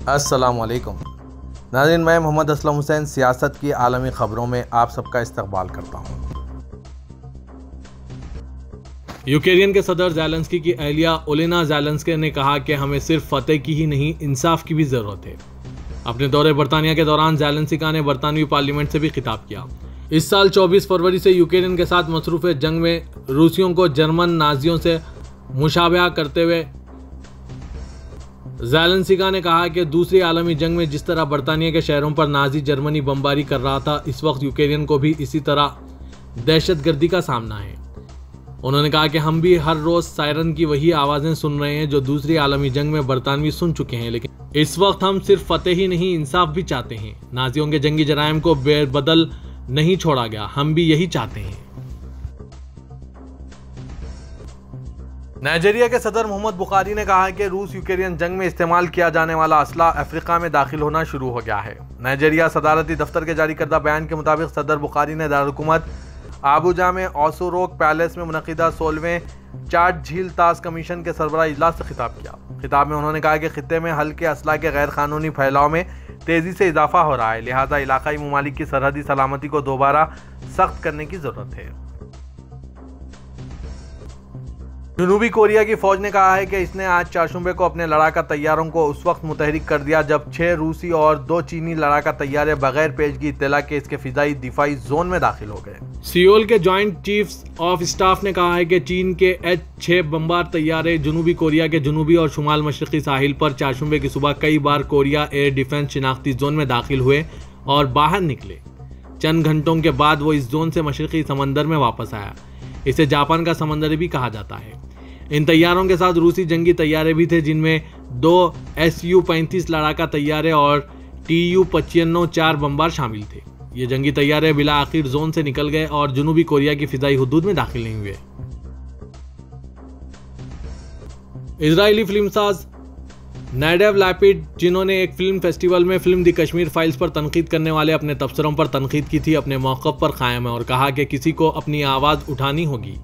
अस्सलामुअलैकुम नाज़रीन, मैं मोहम्मद असलम हुसैन सियासत की आलमी ख़बरों में आप सबका इस्तकबाल करता हूँ। यूक्रेन के सदर ज़ेलेंस्की की अहलिया ओलेना ज़ेलेंस्की ने कहा कि हमें सिर्फ फतेह की ही नहीं, इंसाफ की भी ज़रूरत है। अपने दौरे बरतानिया के दौरान ज़ेलेंस्की ने बरतानवी पार्लियामेंट से भी खिताब किया। इस साल 24 फरवरी से यूक्रेन के साथ मसरूफ़ जंग में रूसियों को जर्मन नाजियों से मुशाबहा करते हुए ज़ेलेंस्की ने कहा कि दूसरी आलमी जंग में जिस तरह बरतानिया के शहरों पर नाजी जर्मनी बमबारी कर रहा था, इस वक्त यूक्रेन को भी इसी तरह दहशतगर्दी का सामना है। उन्होंने कहा कि हम भी हर रोज़ सायरन की वही आवाज़ें सुन रहे हैं जो दूसरी आलमी जंग में बरतानवी सुन चुके हैं, लेकिन इस वक्त हम सिर्फ फतेह ही नहीं, इंसाफ भी चाहते हैं। नाजियों के जंगी जराइम को बेबदल नहीं छोड़ा गया, हम भी यही चाहते हैं। नाइजीरिया के सदर मोहम्मद बुखारी ने कहा है कि रूस यूक्रेन जंग में इस्तेमाल किया जाने वाला असला अफ्रीका में दाखिल होना शुरू हो गया है। नाइजीरिया सदारती दफ्तर के जारी करदा बयान के मुताबिक सदर बुखारी ने दारुलहुकूमत आबूजा में ओसोरोक पैलेस में मुनक़िदा 16वें चाड झील ताश कमीशन के सरबराह इजलास से खिताब किया। खिताब में उन्होंने कहा कि खित्ते में हल्के असला के गैर कानूनी फैलाव में तेज़ी से इजाफा हो रहा है, लिहाजा इलाकाई ममालिक की सरहदी सलामती को दोबारा सख्त करने की ज़रूरत है। जनूबी कोरिया की फौज ने कहा है कि इसने आज चारशंबे को अपने लड़ाका तैयारों को उस वक्त मुतहरिक कर दिया जब 6 रूसी और 2 चीनी लड़ाका तैयारे बगैर पेशगी इत्तला के इसके फिजाई दिफाई जोन में दाखिल हो गए। सियोल के जॉइंट चीफ्स ऑफ स्टाफ ने कहा है कि चीन के H-6 बमबार तैयारे जनूबी कोरिया के जनूबी और शुमाल मशरकी साहिल पर चारशंबे की सुबह कई बार कोरिया एयर डिफेंस शिनाख्ती जोन में दाखिल हुए और बाहर निकले। चंद घंटों के बाद वो इस जोन से मशरकी समंदर में वापस आया। इसे जापान का समंदर भी कहा जाता है। इन तैयारों के साथ रूसी जंगी तैयारे भी थे, जिनमें 2 Su-35 लड़ाका तैयारे और Tu-95 4 बमबार शामिल थे। ये जंगी तैयारे बिला आखिर जोन से निकल गए और जनूबी कोरिया की फिजाई हुदूद में दाखिल नहीं हुए। इजरायली फिल्मसाज नाडेव लैपिड, जिन्होंने एक फिल्म फेस्टिवल में फिल्म दी कश्मीर फाइल्स पर तनकीद करने वाले अपने तबसरों पर तनकीद की थी, अपने मौक़िफ़ पर कायम है और कहा कि किसी को अपनी आवाज़ उठानी होगी।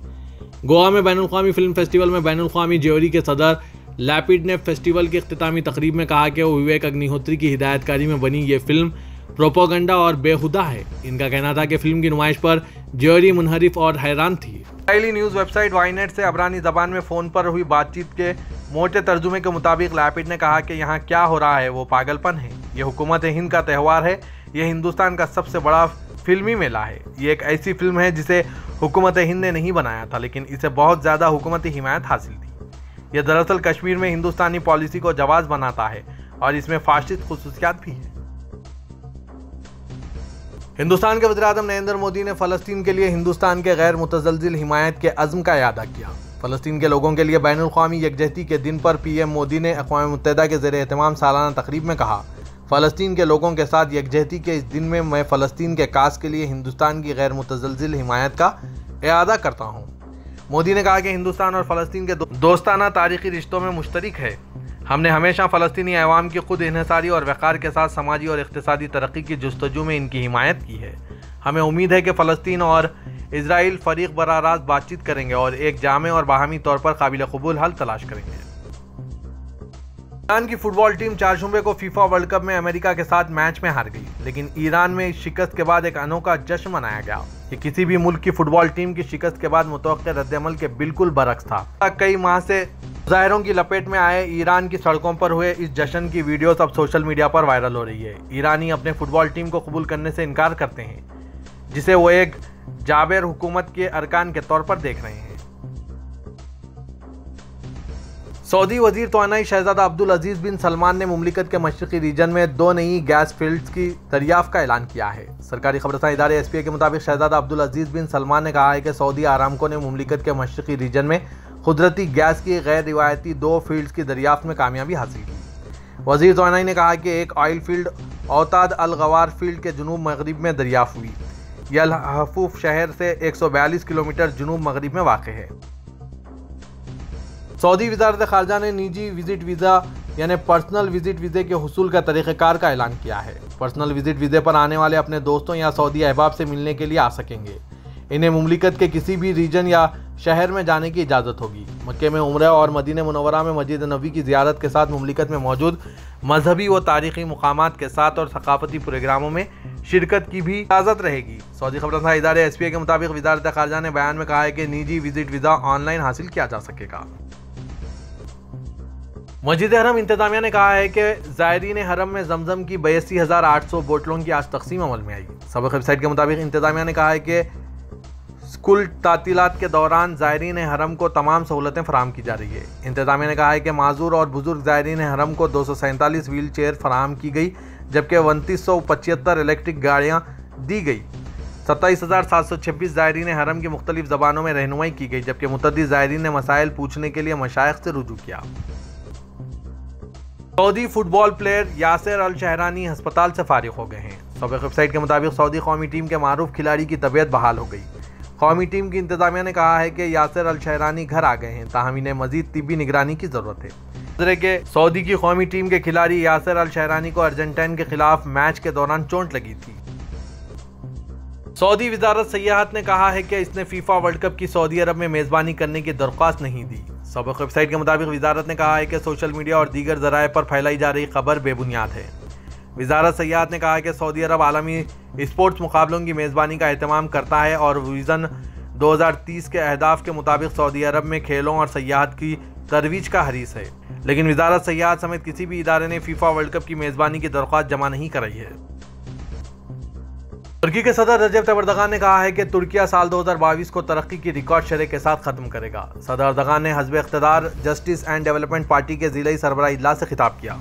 गोवा में बैनुल-अक़वामी फिल्म फेस्टिवल में बैनुल-अक़वामी ज्यूरी के सदर लैपिड ने फेस्टिवल की इख्तितामी तकरीब में कहा कि वो विवेक अग्निहोत्री की हिदायतकारी में बनी ये फिल्म प्रोपोगंडा और बेहुदा है। इनका कहना था कि फिल्म की नुमाइश पर ज्यूरी मुनहरिफ और हैरान थी। इजरायली न्यूज़ वेबसाइट वाईनेट से अबरानी ज़बान में फ़ोन पर हुई बातचीत के मोटे तर्जुमे के मुताबिक लैपिड ने कहा कि यहाँ क्या हो रहा है वो पागलपन है। ये हुकूमत हिंद का त्यौहार है, ये हिंदुस्तान का सबसे बड़ा फिल्मी मेला है। ये एक ऐसी फिल्म है जिसे हुकूमत हिंद ने नहीं बनाया था, लेकिन इसे बहुत ज़्यादा हुकूमती हिमायत हासिल थी। यह दरअसल कश्मीर में हिंदुस्तानी पॉलिसी को जवाज़ बनाता है और इसमें फाशिस्ट खुसूसियात भी है। हिंदुस्तान के वज़ीर-ए-आज़म नरेंद्र मोदी ने फ़लस्तीन के लिए हिंदुस्तान के गैर मुतज़लज़िल हिमायत के अज़्म का इआदा किया। फ़लस्तीन के लोगों के लिए बैनुल-अक़वामी यकजहती के दिन पर पीएम मोदी ने अक़वाम मुत्तहिदा के ज़ेर एहतमाम सालाना तकरीब में कहा, फ़लस्तीन के लोगों के साथ यकजहती के इस दिन में मैं फ़लस्तीन के कास के लिए हिंदुस्तान की गैर मुतज़लज़िल हिमायत का इआदा करता हूँ। मोदी ने कहा कि हिंदुस्तान और फ़लस्तीन के दोस्ताना तारीख़ी रिश्तों में मुश्तरक है। हमने हमेशा फ़लस्तीनी अवाम की खुद इन्हिसारी और वक़ार के साथ समाजी और इक़्तिसादी तरक्की की जुस्तजू में इनकी हिमायत की है। हमें उम्मीद है कि फ़लस्तीन और इजराइल फ़रीक़ बराह रास्त बातचीत करेंगे और एक जामे और बाहमी तौर पर काबिल कबूल हल तलाश करेंगे। ईरान की फुटबॉल टीम चारशंबे को फीफा वर्ल्ड कप में अमेरिका के साथ मैच में हार गई, लेकिन ईरान में इस शिकस्त के बाद एक अनोखा जश्न मनाया गया। ये किसी भी मुल्क की फुटबॉल टीम की शिकस्त के बाद मुतवक्किल रद्द-ए-अमल के बिल्कुल बरक्स था। कई माह से मुजाहिरों की लपेट में आए ईरान की सड़कों पर हुए इस जश्न की वीडियोस अब सोशल मीडिया पर वायरल हो रही है। ईरानी अपने फुटबॉल टीम को कबूल करने से इनकार करते हैं, जिसे वो एक जाबिर हुकूमत के अरकान के तौर पर देख रहे हैं। सऊदी वजीर तोनाई शहजादा अब्दुल अजीज बिन सलमान ने मुमलिकत के मशरकी रीजन में 2 नई गैस फील्ड्स की दरियाफ्त का ऐलान किया है। सरकारी खबरसां इदारे SPA के मुताबिक शहजादा अब्दुल अजीज बिन सलमान ने कहा है कि सऊदी आरामको ने मुमलिकत के मशरकी रीजन में कुदरती गैस की गैर रिवायती 2 फील्ड्स की दरियाफ्त में कामयाबी हासिल की। वजीर तोनाई ने कहा कि एक ऑयल फील्ड औताद अल गवार फील्ड के जुनूब मगरिब में दरियाफ्त हुई। यह अल हफूफ शहर से 142 किलोमीटर जुनूब मगरिब में वाक़ है। सऊदी वज़ारत ख़ारजा ने निजी विज़िट वीज़ा यानी पर्सनल विज़िट वीज़े के हुसूल का तरीक़ेकार का ऐलान किया है। पर्सनल विज़िट वीज़े पर आने वाले अपने दोस्तों या सऊदी अहबाब से मिलने के लिए आ सकेंगे। इन्हें मुमलिकत के किसी भी रीजन या शहर में जाने की इजाज़त होगी। मक्के में उम्रा और मदीना मुनव्वरा में मस्जिद नबवी की ज़ियारत के साथ मुमलिकत में मौजूद मजहबी व तारीखी मुकामात के साथ और सकाफती प्रोग्रामों में शिरकत की भी इजाज़त रहेगी। सऊदी खबरसां इदारे SPA के मुताबिक वज़ारत ख़ारजा ने बयान में कहा है कि निजी विजिट वीज़ा ऑनलाइन हासिल किया जा सकेगा। मस्जिद हरम इंतजामिया ने कहा है कि ज़ायरीन हरम में जमजम की 82,800 बोतलों की आज तकसीम अमल में आई। सबक वेबसाइट के मुताबिक इंतजामिया ने कहा है कि स्कूल तातीलात के दौरान ज़ायरीन हरम को तमाम सहूलतें फराहम की जा रही है। इंतजामिया ने कहा है कि माजूर और बुजुर्ग ज़ायरीन हरम को 247 व्हील चेयर फराहम की गई, जबकि 2975 इलेक्ट्रिक गाड़ियाँ दी गई। 27,726 ज़ायरीन हरम की मुख्तलिफ ज़बानों में रहनुमाई की गई, जबकि मुतअद्दिद ज़ायरीन ने मसाइल पूछने के लिए मशाइख से रुजू किया। सऊदी फुटबॉल प्लेयर यासिर अल शहरानी अस्पताल से फारिग हो गए हैं। सबक वेबसाइट के मुताबिक सऊदी कौमी टीम के मारूफ खिलाड़ी की तबीयत बहाल हो गई। कौमी टीम की इंतजामिया ने कहा है कि यासिर अल शहरानी घर आ गए हैं, ताहम इन्हें मजीद तिब्बी निगरानी की जरूरत है। दूसरे के सऊदी की कौमी टीम के खिलाड़ी यासिर अल शहरानी को अर्जेंटीना के खिलाफ मैच के दौरान चोट लगी थी। सऊदी वजारत सयाहत ने कहा है कि इसने फीफा वर्ल्ड कप की सऊदी अरब में मेज़बानी करने की दरख्वास्त नहीं दी। सबक वेबसाइट के मुताबिक वजारत ने कहा है कि सोशल मीडिया और दीगर ज़राए पर फैलाई जा रही खबर बेबुनियाद है। वजारत सयाहत ने कहा है कि सऊदी अरब आलमी स्पोर्ट्स मुकाबलों की मेज़बानी का एहतमाम करता है और विज़न 2030 के अहदाफ के मुताबिक सऊदी अरब में खेलों और सयाहत की तरवीज का हरीस है, लेकिन वजारत सयाहत समेत किसी भी इदारे ने फीफा वर्ल्ड कप की मेज़बानी की दरख्वास्त जमा नहीं कराई है। तुर्की के सदर रजब तैयब एर्दोगान ने कहा है कि तुर्किया साल 2022 को तरक्की की रिकॉर्ड शरह के साथ खत्म करेगा। सदर एर्दोगान ने हज़ब इक़्तिदार जस्टिस एंड डेवलपमेंट पार्टी के ज़िलाई सरबराह इजलास से खिताब किया।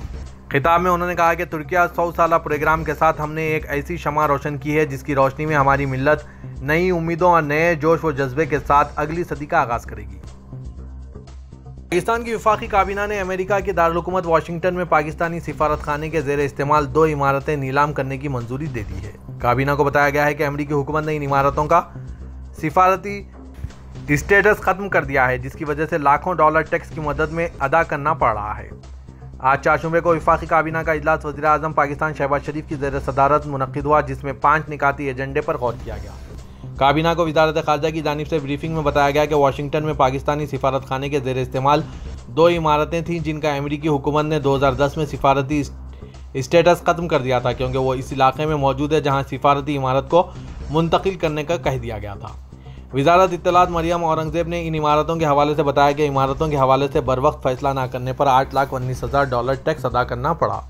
खिताब में उन्होंने कहा कि तुर्किया 100 साला प्रोग्राम के साथ हमने एक ऐसी शमा रोशन की है जिसकी रोशनी में हमारी मिल्लत नई उम्मीदों और नए जोश व जज्बे के साथ अगली सदी का आगाज़ करेगी। पाकिस्तान की वफाकी काबीना ने अमेरिका की दारुल-हुकूमत वाशिंगटन में पाकिस्तानी सिफारतखाने के ज़ेर इस्तेमाल 2 इमारतें नीलाम करने की मंजूरी दे दी है। काबीना को बताया गया है कि अमेरिकी हुकूमत ने इन इमारतों का सिफारती स्टेटस ख़त्म कर दिया है, जिसकी वजह से लाखों डॉलर टैक्स की मदद में अदा करना पड़ रहा है। आज 4 शुबे को वफाकी काबीना का इजलास वज़ीर आज़म पाकिस्तान शहबाज शरीफ की ज़ेर सदारत मुनक़्क़िद हुआ, जिसमें 5 निकाती एजेंडे पर गौर किया गया। काबीना को वज़ारत ख़ारजा की जानिब से ब्रीफिंग में बताया गया कि वाशिंगटन में पाकिस्तानी सिफारतखाने के ज़ेर इस्तेमाल 2 इमारतें थीं, जिनका अमेरिकी हुकूमत ने 2010 में सिफारती स्टेटस ख़त्म कर दिया था, क्योंकि वो इस इलाके में मौजूद है जहाँ सिफारती इमारत को मुंतकिल करने का कह दिया गया था। वज़ारत इत्तलात मरियम औरंगज़ेब ने इन इमारतों के हवाले से बताया कि इमारतों के हवाले से बर वक्त फैसला न करने पर $8,19,000 टैक्स अदा करना पड़ा।